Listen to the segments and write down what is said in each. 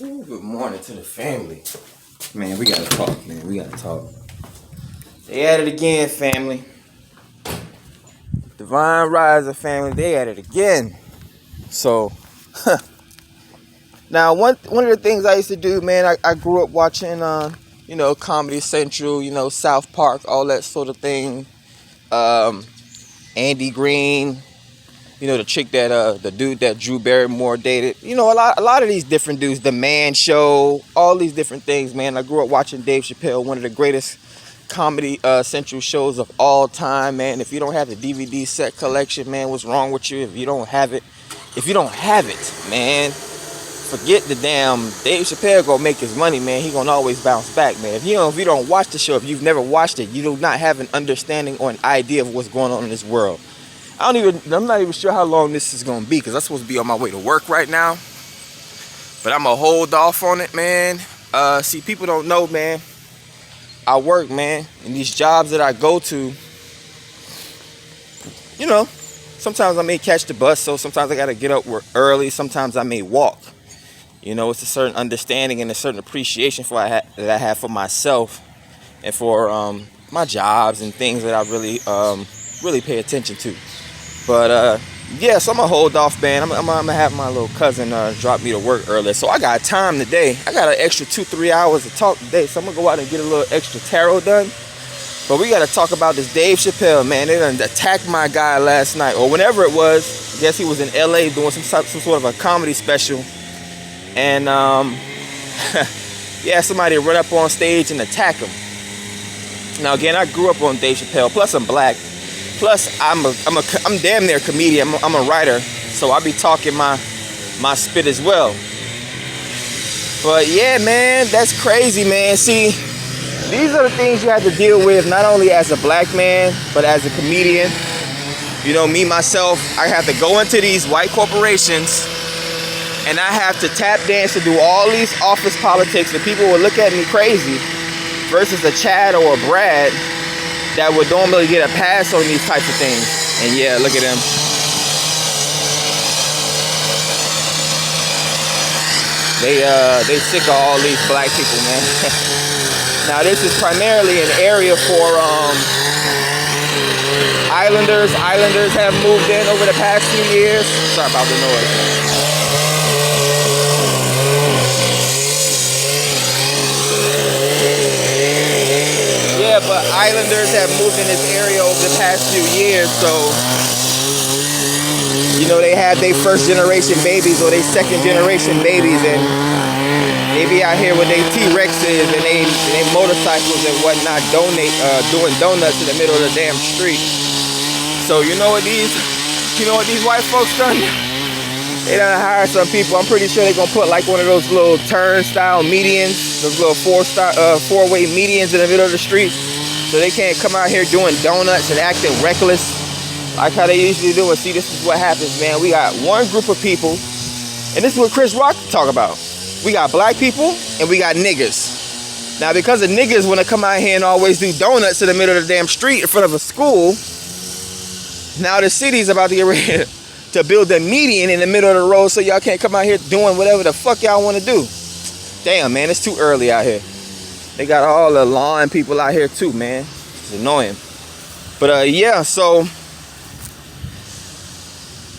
Ooh, good morning to the family. Man, we gotta talk, man. We gotta talk. They at it again, family. Divine Riser family, they at it again. So, now one of the things I used to do, man, I grew up watching, Comedy Central, South Park, all that sort of thing. Andy Green, the chick that the dude that Drew Barrymore dated. A lot of these different dudes, The Man Show, all these different things, man. I grew up watching Dave Chappelle, one of the greatest Comedy Central shows of all time, man. If you don't have the DVD set collection, man, what's wrong with you? If you don't have it, man, forget the damn Dave Chappelle gonna make his money, man. He gonna always bounce back, man. If you don't watch the show, if you've never watched it, you do not have an understanding or an idea of what's going on in this world. I'm not even sure how long this is gonna be, because I'm supposed to be on my way to work right now. But I'm gonna hold off on it, man. See, people don't know, man. I work, man, and these jobs that I go to, sometimes I may catch the bus, so sometimes I gotta get up early. Sometimes I may walk. It's a certain understanding and a certain appreciation that I have for myself and for my jobs and things that I really pay attention to. But so I'm gonna hold off, man. I'm gonna have my little cousin drop me to work earlier, so I got time today. I got an extra 2-3 hours to talk today, so I'm gonna go out and get a little extra tarot done. But we gotta talk about this Dave Chappelle, man. They done attacked my guy last night, or whenever it was. I guess he was in LA doing some sort of a comedy special, and somebody run up on stage and attack him. Now again, I grew up on Dave Chappelle. Plus I'm black. Plus, I'm damn near a comedian. I'm a writer, so I be talking my spit as well. But yeah, man, that's crazy, man. See, these are the things you have to deal with, not only as a black man, but as a comedian. Me, myself, I have to go into these white corporations, and I have to tap dance to do all these office politics, and people will look at me crazy, versus a Chad or a Brad that would normally get a pass on these types of things. And yeah, look at them. They sick of all these black people, man. Now this is primarily an area for islanders. Islanders have moved in over the past few years. Sorry about the noise. But islanders have moved in this area over the past few years, so they have their first generation babies or their second generation babies, and they be out here with their T-Rexes and they motorcycles and whatnot, doing donuts in the middle of the damn street. So you know what these white folks done? They done hired some people. I'm pretty sure they're gonna put like one of those little turnstile medians, those little four-way medians in the middle of the street, so they can't come out here doing donuts and acting reckless like how they usually do. And see, this is what happens, man. We got one group of people, and this is what Chris Rock talk about. We got black people and we got niggas. Now, because the niggas want to come out here and always do donuts in the middle of the damn street in front of a school, now the city's about to get ready to build a median in the middle of the road, so y'all can't come out here doing whatever the fuck y'all want to do. Damn, man, it's too early out here. They got all the lawn people out here too, man. It's annoying. But so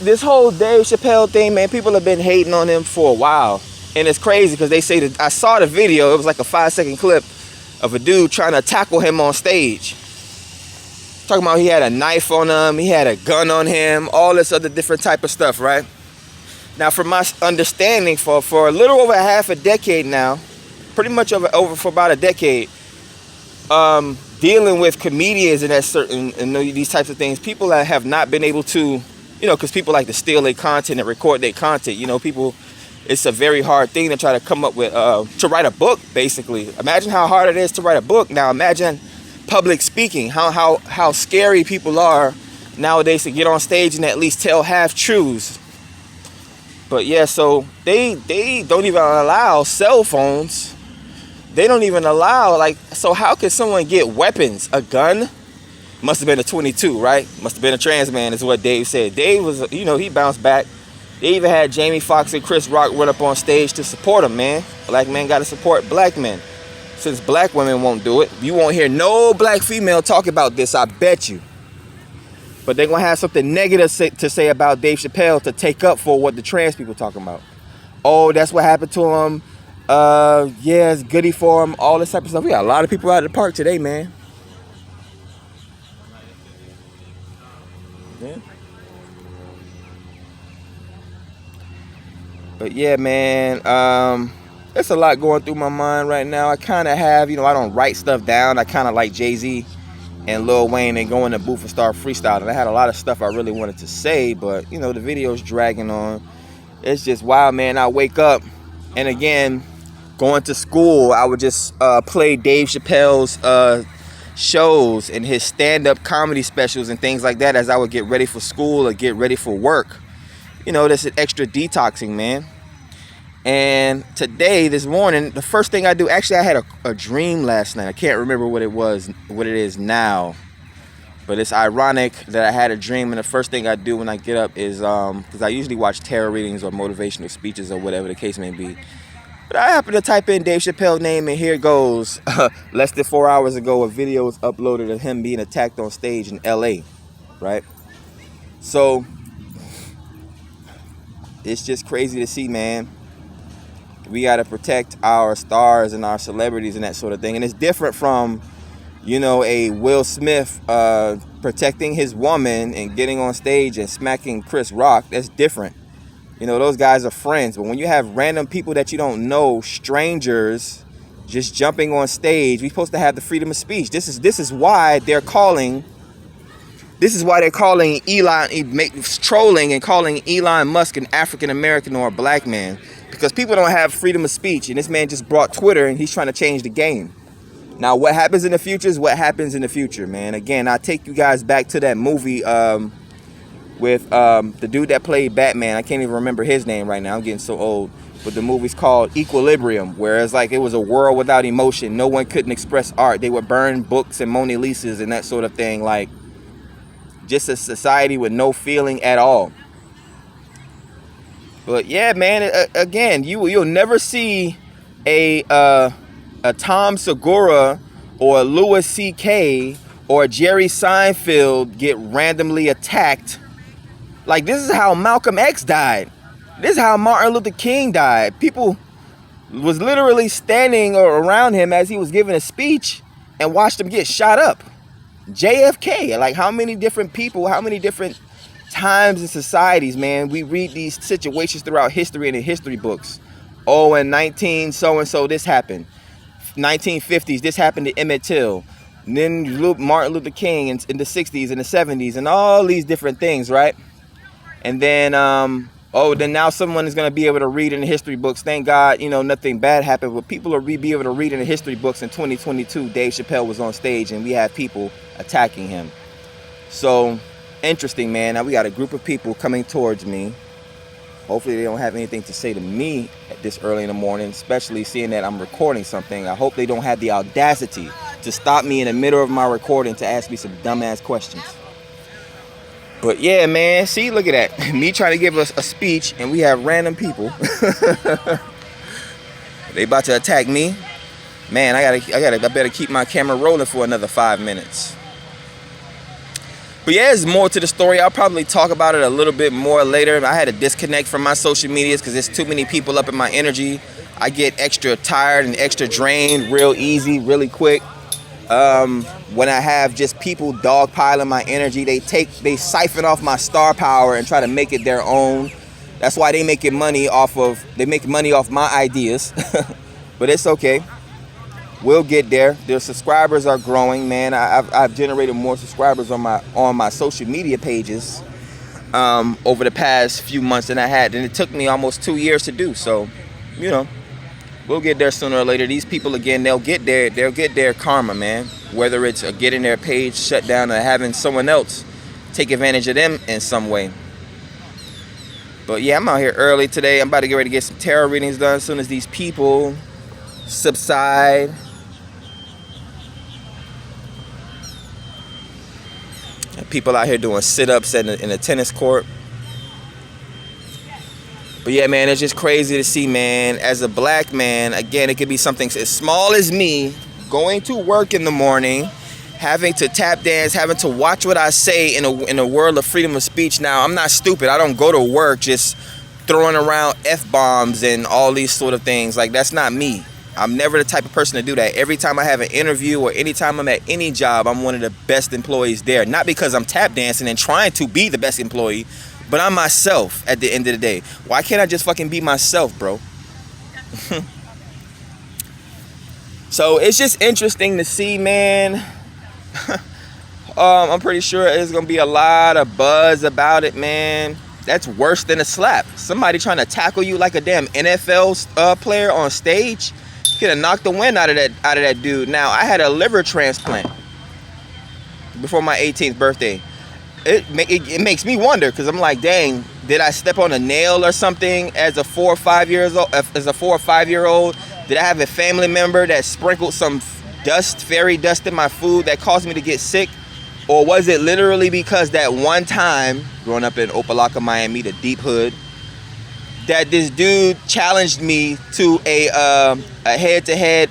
this whole Dave Chappelle thing, man, people have been hating on him for a while. And it's crazy because they say that I saw the video, it was like a 5-second clip of a dude trying to tackle him on stage. Talking about he had a knife on him, he had a gun on him, all this other different type of stuff, right? Now, from my understanding, for a little over half a decade now, pretty much over for about a decade, dealing with comedians and these types of things, people that have not been able to, because people like to steal their content and record their content. People, it's a very hard thing to try to come up with, to write a book, basically. Imagine how hard it is to write a book. Now, imagine public speaking, how scary people are nowadays to get on stage and at least tell half-truths. But yeah, so they don't even allow cell phones. They don't even allow, so how can someone get weapons? A gun? Must have been a 22, right? Must have been a trans man, is what Dave said. Dave was, he bounced back. They even had Jamie Foxx and Chris Rock run up on stage to support them, man. Black men got to support black men. Since black women won't do it, you won't hear no black female talk about this, I bet you. But they're going to have something negative to say about Dave Chappelle to take up for what the trans people talking about. Oh, that's what happened to him. Yeah, it's goody for him. All this type of stuff. We got a lot of people out at the park today, man. Yeah. But yeah, man, there's a lot going through my mind right now. I kind of have, I don't write stuff down. I kind of like Jay-Z and Lil Wayne and go in the booth and start freestyling. I had a lot of stuff I really wanted to say, but, the video's dragging on. It's just wild, man. I wake up, and again, going to school, I would just play Dave Chappelle's shows and his stand-up comedy specials and things like that as I would get ready for school or get ready for work. That's an extra detoxing, man. And today, this morning, the first thing I do, actually I had a dream last night. I can't remember what it is now. But it's ironic that I had a dream, and the first thing I do when I get up is, because I usually watch tarot readings or motivational speeches or whatever the case may be. But I happen to type in Dave Chappelle's name, and here it goes. Less than 4 hours ago, a video was uploaded of him being attacked on stage in LA, right? So, it's just crazy to see, man. We got to protect our stars and our celebrities and that sort of thing. And it's different from, a Will Smith protecting his woman and getting on stage and smacking Chris Rock. That's different. Those guys are friends. But when you have random people that you don't know, strangers, just jumping on stage, we're supposed to have the freedom of speech. This is why they're calling. This is why they're calling trolling and calling Elon Musk an African American or a black man, because people don't have freedom of speech. And this man just brought Twitter, and he's trying to change the game. Now, what happens in the future is what happens in the future, man. Again, I take you guys back to that movie with the dude that played Batman. I can't even remember his name right now. I'm getting so old. But the movie's called Equilibrium, whereas it was a world without emotion. No one couldn't express art. They would burn books and Mona Lisas and that sort of thing. Just a society with no feeling at all. But yeah, man, again, you'll never see a Tom Segura or a Louis C.K. or Jerry Seinfeld get randomly attacked. This is how Malcolm X died. This is how Martin Luther King died. People was literally standing around him as he was giving a speech and watched him get shot up. JFK, how many different people, how many different times in societies, man, we read these situations throughout history and in history books. Oh, in 19 so-and-so, this happened. 1950s, this happened to Emmett Till. And then Martin Luther King in the 60s and the 70s and all these different things, right? And then, then now someone is going to be able to read in the history books. Thank God, nothing bad happened. But people will be able to read in the history books in 2022. Dave Chappelle was on stage and we have people attacking him. So, interesting, man. Now we got a group of people coming towards me. Hopefully they don't have anything to say to me at this early in the morning, especially seeing that I'm recording something. I hope they don't have the audacity to stop me in the middle of my recording to ask me some dumbass questions. But yeah, man, see, look at that. Me trying to give us a speech and we have random people. They about to attack me. Man, I better keep my camera rolling for another 5 minutes. But yeah, there's more to the story. I'll probably talk about it a little bit more later. I had to disconnect from my social medias because there's too many people up in my energy. I get extra tired and extra drained real easy, really quick. When I have just people dogpiling my energy, they siphon off my star power and try to make it their own. That's why they make money off my ideas. But it's okay. We'll get there. Their subscribers are growing, man. I've generated more subscribers on my social media pages over the past few months than I had, and it took me almost 2 years to do. So, we'll get there sooner or later. These people, again, they'll get their karma, man. Whether it's getting their page shut down or having someone else take advantage of them in some way. But yeah, I'm out here early today. I'm about to get ready to get some tarot readings done as soon as these people subside. People out here doing sit-ups in a tennis court. But yeah, man, it's just crazy to see, man. As a black man, again, it could be something as small as me going to work in the morning, having to tap dance, having to watch what I say in a world of freedom of speech. Now, I'm not stupid. I don't go to work just throwing around F-bombs and all these sort of things. Like, that's not me. I'm never the type of person to do that. Every time I have an interview or anytime I'm at any job, I'm one of the best employees there. Not because I'm tap dancing and trying to be the best employee, but I'm myself at the end of the day. Why can't I just fucking be myself, bro? So it's just interesting to see, man. I'm pretty sure there's going to be a lot of buzz about it, man. That's worse than a slap. Somebody trying to tackle you like a damn NFL player on stage. Could have knocked the wind out of that dude. Now, I had a liver transplant before my 18th birthday. It makes me wonder, because I'm like, dang, did I step on a nail or something as a 4 or 5 years old? As a 4 or 5 year old, did I have a family member that sprinkled some fairy dust in my food that caused me to get sick? Or was it literally because that one time, growing up in Opelika, Miami, the deep hood, that this dude challenged me to a head-to-head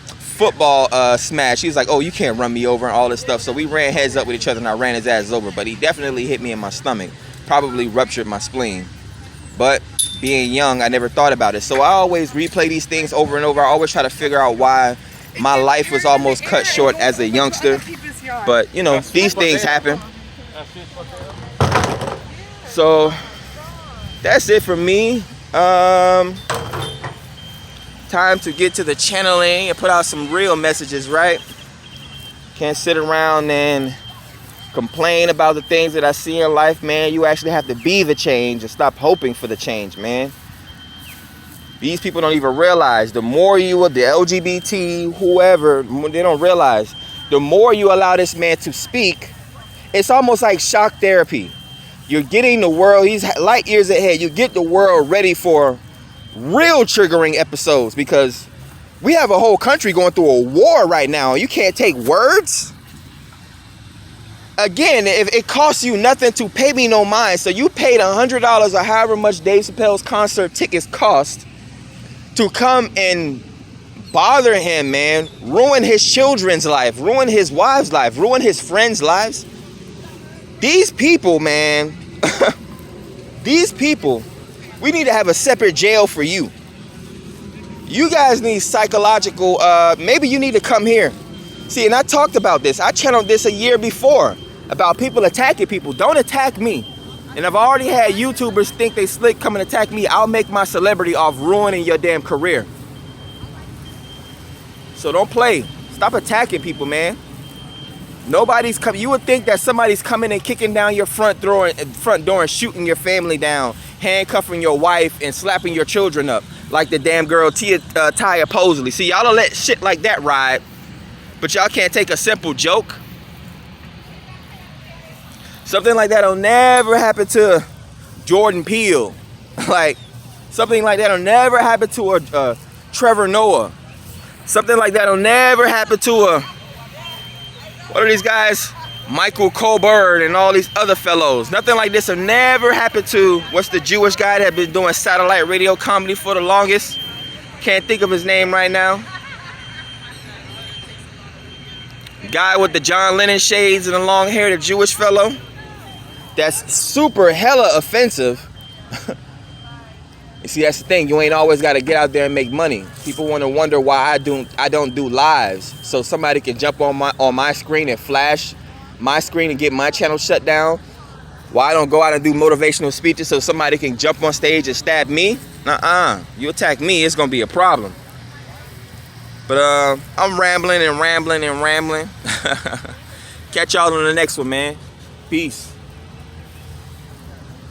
football smash? He was like, oh, you can't run me over and all this stuff. So we ran heads up with each other and I ran his ass over. But he definitely hit me in my stomach. Probably ruptured my spleen. But being young, I never thought about it. So I always replay these things over and over. I always try to figure out why my life was almost cut short as a youngster. But, you know, these things happen. So that's it for me. Time to get to the channeling and put out some real messages, right? Can't sit around and complain about the things that I see in life, man. You actually have to be the change and stop hoping for the change, man. These people don't even realize the more you are the LGBT, whoever, they don't realize the more you allow this man to speak, it's almost like shock therapy. You're getting the world, he's light years ahead. You get the world ready for real triggering episodes, because we have a whole country going through a war right now. You can't take words. Again, if it costs you nothing to pay me no mind, so you paid $100 or however much Dave Chappelle's concert tickets cost to come and bother him, man, ruin his children's life, ruin his wife's life, ruin his friends' lives. These people, man, these people, we need to have a separate jail for you. You guys need psychological, maybe you need to come here. See, and I talked about this. I channeled this a year before about people attacking people. Don't attack me. And I've already had YouTubers think they slick, come and attack me. I'll make my celebrity off ruining your damn career. So don't play. Stop attacking people, man. Nobody's coming. You would think that somebody's coming and kicking down your front door and shooting your family down, handcuffing your wife and slapping your children up like the damn girl Taya Posley. See, y'all don't let shit like that ride, but y'all can't take a simple joke. Something like that'll never happen to Jordan Peele. Like, something like that'll never happen to a Trevor Noah. Something like that'll never happen to a, what are these guys? Michael Colbert and all these other fellows. Nothing like this will never happen to, what's the Jewish guy that been doing satellite radio comedy for the longest? Can't think of his name right now. Guy with the John Lennon shades and the long hair, the Jewish fellow. That's super hella offensive. You see, that's the thing. You ain't always got to get out there and make money. People want to wonder why I don't do lives, so somebody can jump on my screen and flash my screen and get my channel shut down. Why I don't go out and do motivational speeches so somebody can jump on stage and stab me? You attack me, it's gonna be a problem. But I'm rambling and rambling and rambling. Catch y'all on the next one, man. Peace.